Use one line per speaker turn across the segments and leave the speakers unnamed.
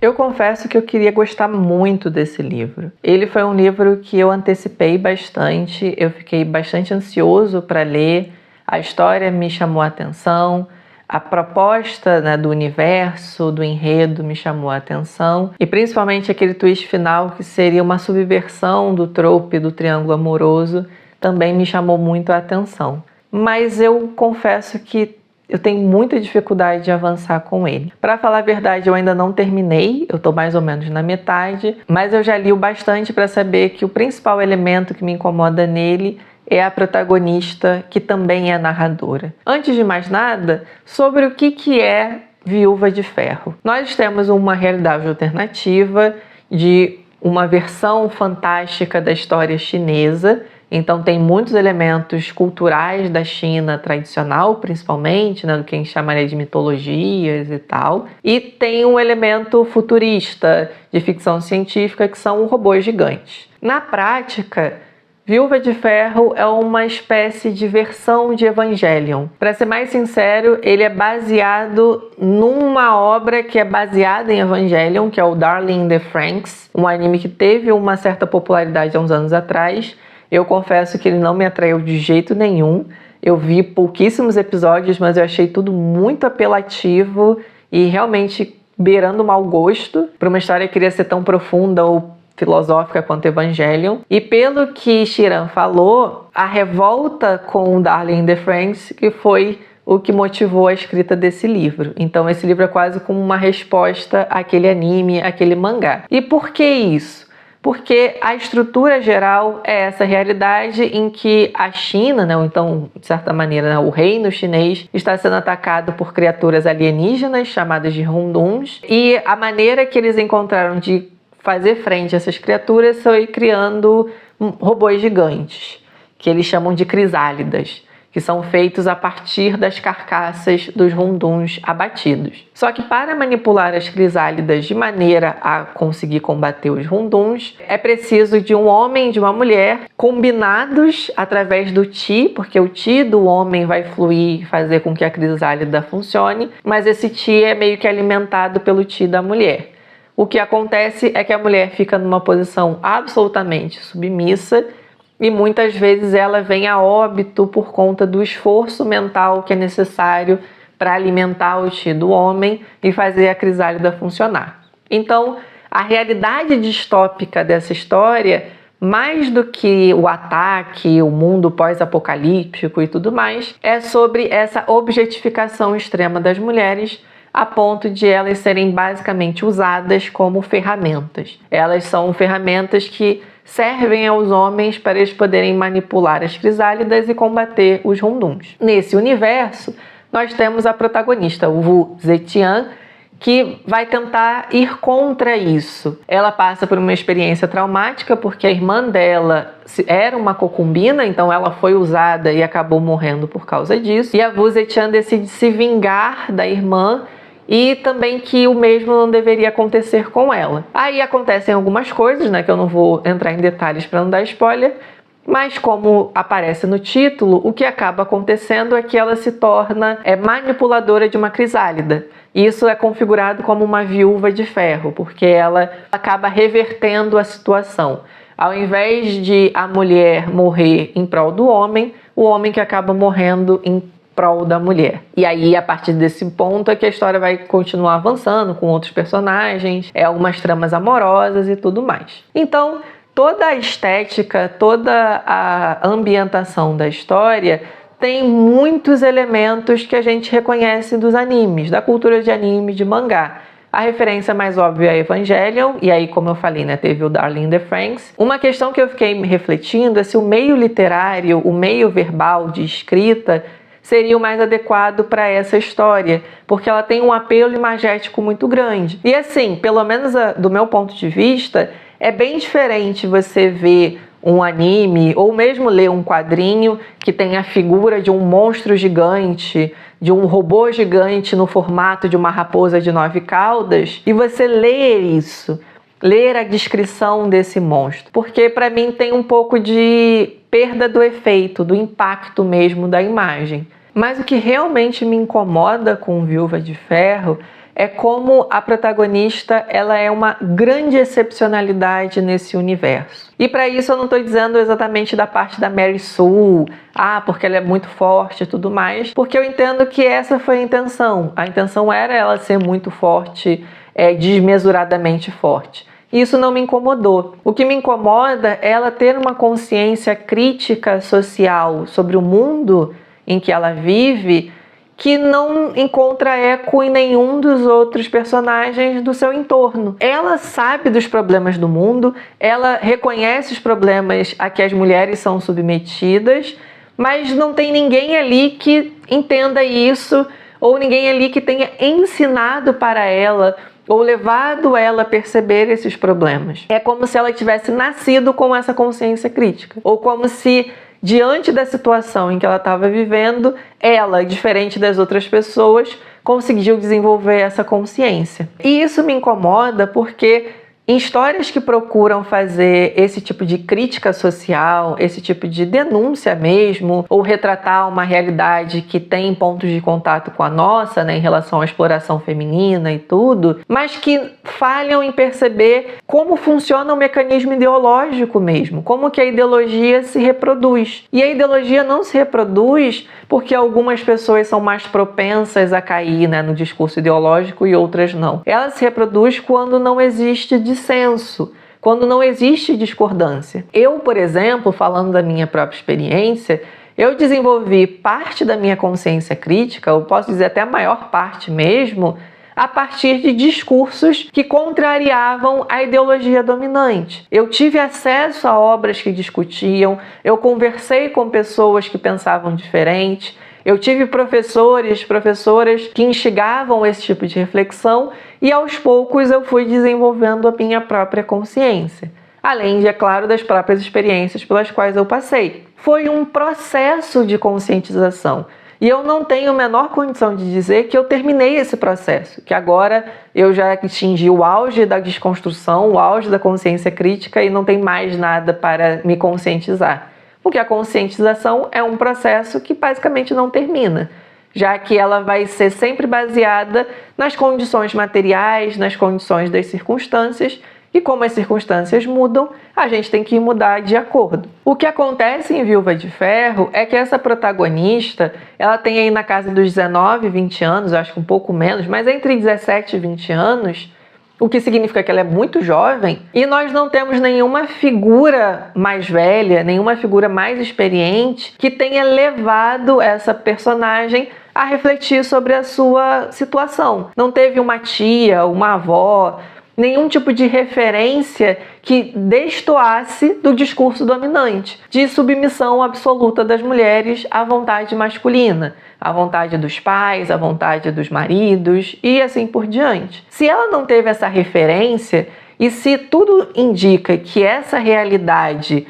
Eu confesso que eu queria gostar muito desse livro. Ele foi um livro que eu antecipei bastante, eu fiquei bastante ansioso para ler, a história me chamou a atenção, a proposta, né, do universo, do enredo me chamou a atenção, e principalmente aquele twist final que seria uma subversão do trope do triângulo amoroso também me chamou muito a atenção. Mas eu confesso que eu tenho muita dificuldade de avançar com ele. Para falar a verdade, eu ainda não terminei, eu estou mais ou menos na metade, mas eu já li o bastante para saber que o principal elemento que me incomoda nele é a protagonista, que também é narradora. Antes de mais nada, sobre o que é Viúva de Ferro. Nós temos uma realidade alternativa de uma versão fantástica da história chinesa. Então tem muitos elementos culturais da China tradicional, principalmente, né, do que a gente chamaria de mitologias e tal. E tem um elemento futurista de ficção científica, que são robôs gigantes. Na prática, Viúva de Ferro é uma espécie de versão de Evangelion. Para ser mais sincero, ele é baseado numa obra que é baseada em Evangelion, que é o Darling in the Franxx, um anime que teve uma certa popularidade há uns anos atrás. Eu confesso que ele não me atraiu de jeito nenhum. Eu vi pouquíssimos episódios, mas eu achei tudo muito apelativo e realmente beirando mau gosto para uma história que queria ser tão profunda ou filosófica quanto Evangelion. E pelo que Shiran falou, a revolta com Darling in the Franxx que foi o que motivou a escrita desse livro. Então esse livro é quase como uma resposta àquele anime, àquele mangá. E por que isso? Porque a estrutura geral é essa realidade em que a China, né, ou então, de certa maneira, né, o reino chinês, está sendo atacado por criaturas alienígenas chamadas de Runduns, e a maneira que eles encontraram de fazer frente a essas criaturas foi criando robôs gigantes, que eles chamam de crisálidas, que são feitos a partir das carcaças dos Runduns abatidos. Só que para manipular as crisálidas de maneira a conseguir combater os Runduns, é preciso de um homem e de uma mulher combinados através do Qi, porque o Qi do homem vai fluir e fazer com que a crisálida funcione, mas esse Qi é meio que alimentado pelo Qi da mulher. O que acontece é que a mulher fica numa posição absolutamente submissa, e muitas vezes ela vem a óbito por conta do esforço mental que é necessário para alimentar o Qi do homem e fazer a crisálida funcionar. Então, a realidade distópica dessa história, mais do que o ataque, o mundo pós-apocalíptico e tudo mais, é sobre essa objetificação extrema das mulheres, a ponto de elas serem basicamente usadas como ferramentas. Elas são ferramentas que servem aos homens para eles poderem manipular as crisálidas e combater os Runduns. Nesse universo, nós temos a protagonista, o Wu Zetian, que vai tentar ir contra isso. Ela passa por uma experiência traumática porque a irmã dela era uma concubina, então ela foi usada e acabou morrendo por causa disso. E a Wu Zetian decide se vingar da irmã, e também que o mesmo não deveria acontecer com ela. Aí acontecem algumas coisas, né, que eu não vou entrar em detalhes para não dar spoiler, mas como aparece no título, o que acaba acontecendo é que ela se torna manipuladora de uma crisálida. Isso é configurado como uma viúva de ferro, porque ela acaba revertendo a situação. Ao invés de a mulher morrer em prol do homem, o homem que acaba morrendo em prol da mulher. E aí, a partir desse ponto, é que a história vai continuar avançando com outros personagens, algumas tramas amorosas e tudo mais. Então, toda a estética, toda a ambientação da história tem muitos elementos que a gente reconhece dos animes, da cultura de anime, de mangá. A referência mais óbvia é Evangelion, e aí, como eu falei, né, teve o Darling in the Franxx. Uma questão que eu fiquei refletindo é se o meio literário, o meio verbal de escrita, seria o mais adequado para essa história, porque ela tem um apelo imagético muito grande. E assim, pelo menos do meu ponto de vista, é bem diferente você ver um anime ou mesmo ler um quadrinho que tem a figura de um monstro gigante, de um robô gigante no formato de uma raposa de 9 caudas, e você ler isso, ler a descrição desse monstro, porque para mim tem um pouco de perda do efeito, do impacto mesmo da imagem. Mas o que realmente me incomoda com Viúva de Ferro é como a protagonista ela é uma grande excepcionalidade nesse universo. E para isso eu não estou dizendo exatamente da parte da Mary Sue, porque ela é muito forte e tudo mais, porque eu entendo que essa foi a intenção. A intenção era ela ser muito forte, desmesuradamente forte. Isso não me incomodou. O que me incomoda é ela ter uma consciência crítica social sobre o mundo em que ela vive, que não encontra eco em nenhum dos outros personagens do seu entorno. Ela sabe dos problemas do mundo, ela reconhece os problemas a que as mulheres são submetidas, mas não tem ninguém ali que entenda isso, ou ninguém ali que tenha ensinado para ela, ou levado ela a perceber esses problemas. É como se ela tivesse nascido com essa consciência crítica, ou como se, diante da situação em que ela estava vivendo, ela, diferente das outras pessoas, conseguiu desenvolver essa consciência. E isso me incomoda porque em histórias que procuram fazer esse tipo de crítica social, esse tipo de denúncia mesmo, ou retratar uma realidade que tem pontos de contato com a nossa, né, em relação à exploração feminina e tudo, mas que falham em perceber como funciona o mecanismo ideológico mesmo, como que a ideologia se reproduz. E a ideologia não se reproduz porque algumas pessoas são mais propensas a cair, né, no discurso ideológico e outras não. Ela se reproduz quando não existe dissenso, quando não existe discordância. Eu, por exemplo, falando da minha própria experiência, eu desenvolvi parte da minha consciência crítica, eu posso dizer até a maior parte mesmo, a partir de discursos que contrariavam a ideologia dominante. Eu tive acesso a obras que discutiam, eu conversei com pessoas que pensavam diferente, eu tive professores, professoras que instigavam esse tipo de reflexão e aos poucos eu fui desenvolvendo a minha própria consciência. Além de, é claro, das próprias experiências pelas quais eu passei. Foi um processo de conscientização. E eu não tenho a menor condição de dizer que eu terminei esse processo, que agora eu já atingi o auge da desconstrução, o auge da consciência crítica e não tem mais nada para me conscientizar. Porque a conscientização é um processo que basicamente não termina, já que ela vai ser sempre baseada nas condições materiais, nas condições das circunstâncias, e como as circunstâncias mudam, a gente tem que mudar de acordo. O que acontece em Viúva de Ferro é que essa protagonista, ela tem aí na casa dos 19, 20 anos, acho que um pouco menos, mas entre 17 e 20 anos, o que significa que ela é muito jovem, e nós não temos nenhuma figura mais velha, nenhuma figura mais experiente que tenha levado essa personagem a refletir sobre a sua situação. Não teve uma tia, uma avó, nenhum tipo de referência que destoasse do discurso dominante, de submissão absoluta das mulheres à vontade masculina, à vontade dos pais, à vontade dos maridos e assim por diante. Se ela não teve essa referência e se tudo indica que essa realidade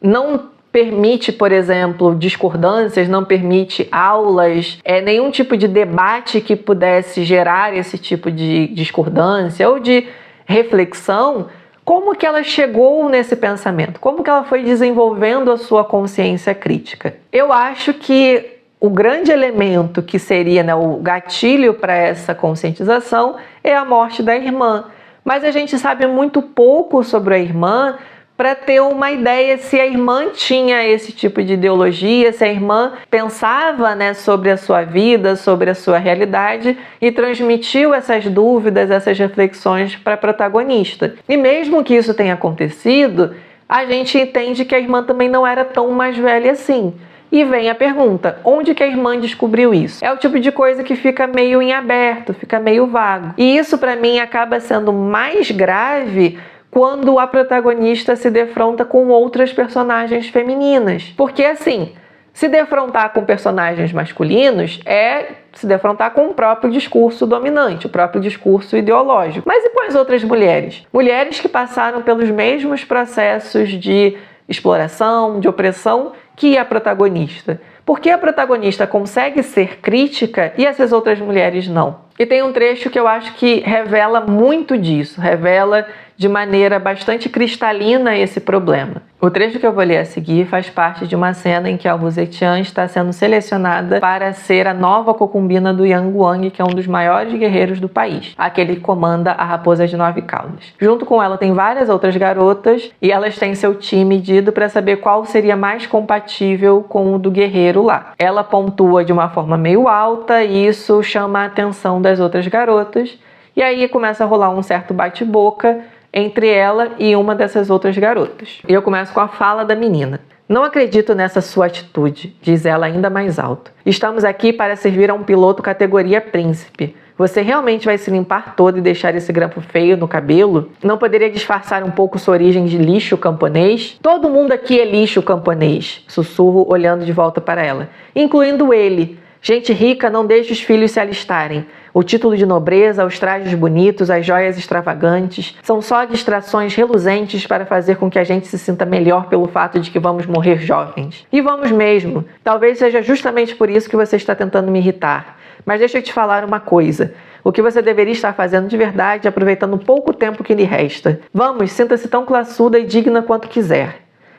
não permite, por exemplo, discordâncias, não permite aulas, nenhum tipo de debate que pudesse gerar esse tipo de discordância ou de reflexão, como que ela chegou nesse pensamento? Como que ela foi desenvolvendo a sua consciência crítica? Eu acho que o grande elemento que seria, né, o gatilho para essa conscientização é a morte da irmã. Mas a gente sabe muito pouco sobre a irmã para ter uma ideia se a irmã tinha esse tipo de ideologia, se a irmã pensava, né, sobre a sua vida, sobre a sua realidade e transmitiu essas dúvidas, essas reflexões para a protagonista. E mesmo que isso tenha acontecido, a gente entende que a irmã também não era tão mais velha assim. E vem a pergunta, onde que a irmã descobriu isso? É o tipo de coisa que fica meio em aberto, fica meio vago. E isso para mim acaba sendo mais grave quando a protagonista se defronta com outras personagens femininas. Porque assim, se defrontar com personagens masculinos é se defrontar com o próprio discurso dominante, o próprio discurso ideológico. Mas e com as outras mulheres? Mulheres que passaram pelos mesmos processos de exploração, de opressão que a protagonista. Por que a protagonista consegue ser crítica e essas outras mulheres não? E tem um trecho que eu acho que revela muito disso, revela de maneira bastante cristalina esse problema. O trecho que eu vou ler a seguir faz parte de uma cena em que a Wu Zetian está sendo selecionada para ser a nova concubina do Yang Guang, que é um dos maiores guerreiros do país, aquele que comanda a Raposa de 9 Caudas. Junto com ela tem várias outras garotas e elas têm seu time medido para saber qual seria mais compatível com o do guerreiro lá. Ela pontua de uma forma meio alta e isso chama a atenção das outras garotas, e aí começa a rolar um certo bate-boca entre ela e uma dessas outras garotas. E eu começo com a fala da menina. Não acredito nessa sua atitude, diz ela ainda mais alto. Estamos aqui para servir a um piloto categoria príncipe. Você realmente vai se limpar todo e deixar esse grampo feio no cabelo? Não poderia disfarçar um pouco sua origem de lixo camponês? Todo mundo aqui é lixo camponês, sussurro olhando de volta para ela, incluindo ele. Gente rica não deixa os filhos se alistarem. O título de nobreza, os trajes bonitos, as joias extravagantes são só distrações reluzentes para fazer com que a gente se sinta melhor pelo fato de que vamos morrer jovens. E vamos mesmo. Talvez seja justamente por isso que você está tentando me irritar. Mas deixa eu te falar uma coisa. O que você deveria estar fazendo de verdade, aproveitando o pouco tempo que lhe resta. Vamos, sinta-se tão classuda e digna quanto quiser.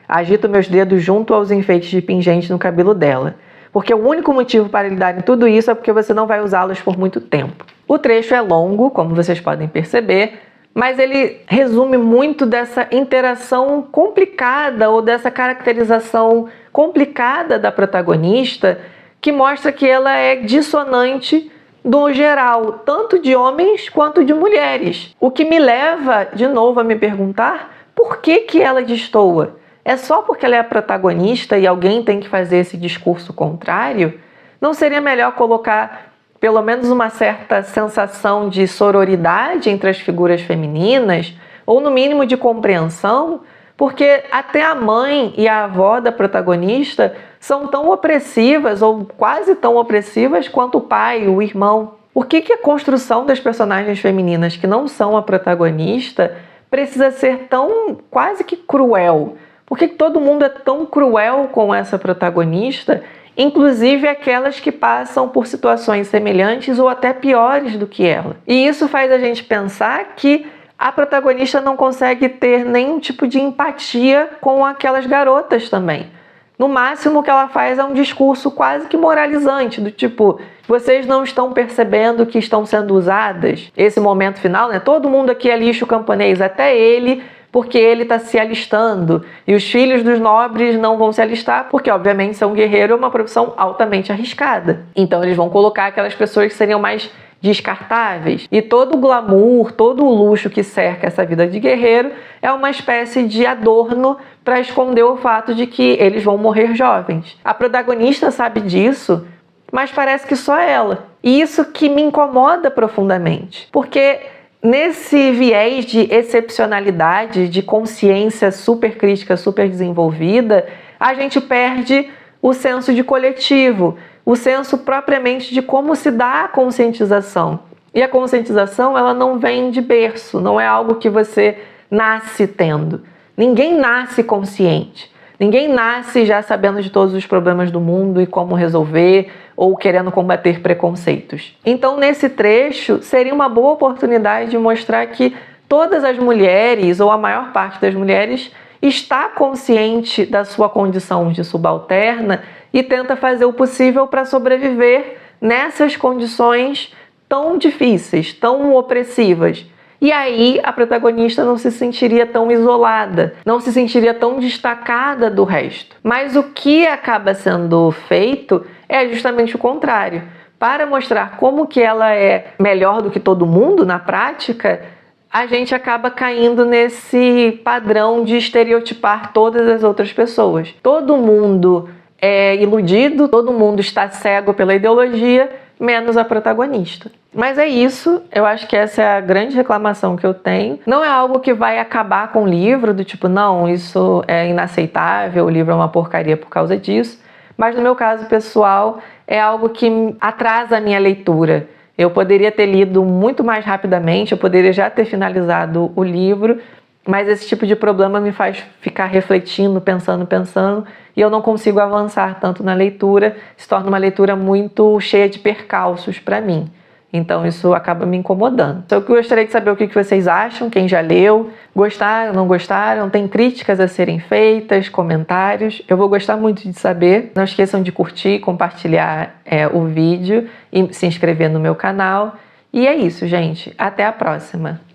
Agito meus dedos junto aos enfeites de pingente no cabelo dela. Porque o único motivo para lhe darem tudo isso é porque você não vai usá-los por muito tempo. O trecho é longo, como vocês podem perceber, mas ele resume muito dessa interação complicada ou dessa caracterização complicada da protagonista, que mostra que ela é dissonante no geral, tanto de homens quanto de mulheres. O que me leva, de novo, a me perguntar por que ela destoa. É só porque ela é a protagonista e alguém tem que fazer esse discurso contrário? Não seria melhor colocar pelo menos uma certa sensação de sororidade entre as figuras femininas? Ou no mínimo de compreensão? Porque até a mãe e a avó da protagonista são tão opressivas ou quase tão opressivas quanto o pai, o irmão. Por que a construção das personagens femininas que não são a protagonista precisa ser tão quase que cruel? Por que todo mundo é tão cruel com essa protagonista, inclusive aquelas que passam por situações semelhantes ou até piores do que ela? E isso faz a gente pensar que a protagonista não consegue ter nenhum tipo de empatia com aquelas garotas também. No máximo, o que ela faz é um discurso quase que moralizante, do tipo, vocês não estão percebendo que estão sendo usadas? Esse momento final, né? Todo mundo aqui é lixo camponês, até ele, porque ele está se alistando, e os filhos dos nobres não vão se alistar, porque obviamente ser um guerreiro é uma profissão altamente arriscada. Então eles vão colocar aquelas pessoas que seriam mais descartáveis. E todo o glamour, todo o luxo que cerca essa vida de guerreiro é uma espécie de adorno para esconder o fato de que eles vão morrer jovens. A protagonista sabe disso, mas parece que só ela. E isso que me incomoda profundamente, porque nesse viés de excepcionalidade, de consciência super crítica, super desenvolvida, a gente perde o senso de coletivo, o senso propriamente de como se dá a conscientização. E a conscientização, ela não vem de berço, não é algo que você nasce tendo. Ninguém nasce consciente. Ninguém nasce já sabendo de todos os problemas do mundo e como resolver ou querendo combater preconceitos. Então, nesse trecho, seria uma boa oportunidade de mostrar que todas as mulheres, ou a maior parte das mulheres, está consciente da sua condição de subalterna e tenta fazer o possível para sobreviver nessas condições tão difíceis, tão opressivas. E aí a protagonista não se sentiria tão isolada, não se sentiria tão destacada do resto. Mas o que acaba sendo feito é justamente o contrário. Para mostrar como que ela é melhor do que todo mundo na prática, a gente acaba caindo nesse padrão de estereotipar todas as outras pessoas. Todo mundo é iludido, todo mundo está cego pela ideologia, menos a protagonista. Mas é isso, eu acho que essa é a grande reclamação que eu tenho. Não é algo que vai acabar com o livro, do tipo, não, isso é inaceitável, o livro é uma porcaria por causa disso. Mas no meu caso pessoal, é algo que atrasa a minha leitura. Eu poderia ter lido muito mais rapidamente, eu poderia já ter finalizado o livro, mas esse tipo de problema me faz ficar refletindo, pensando, e eu não consigo avançar tanto na leitura, se torna uma leitura muito cheia de percalços para mim. Então isso acaba me incomodando. Então eu gostaria de saber o que vocês acham, quem já leu, gostaram, não gostaram, tem críticas a serem feitas, comentários. Eu vou gostar muito de saber. Não esqueçam de curtir, compartilhar o vídeo e se inscrever no meu canal. E é isso, gente. Até a próxima!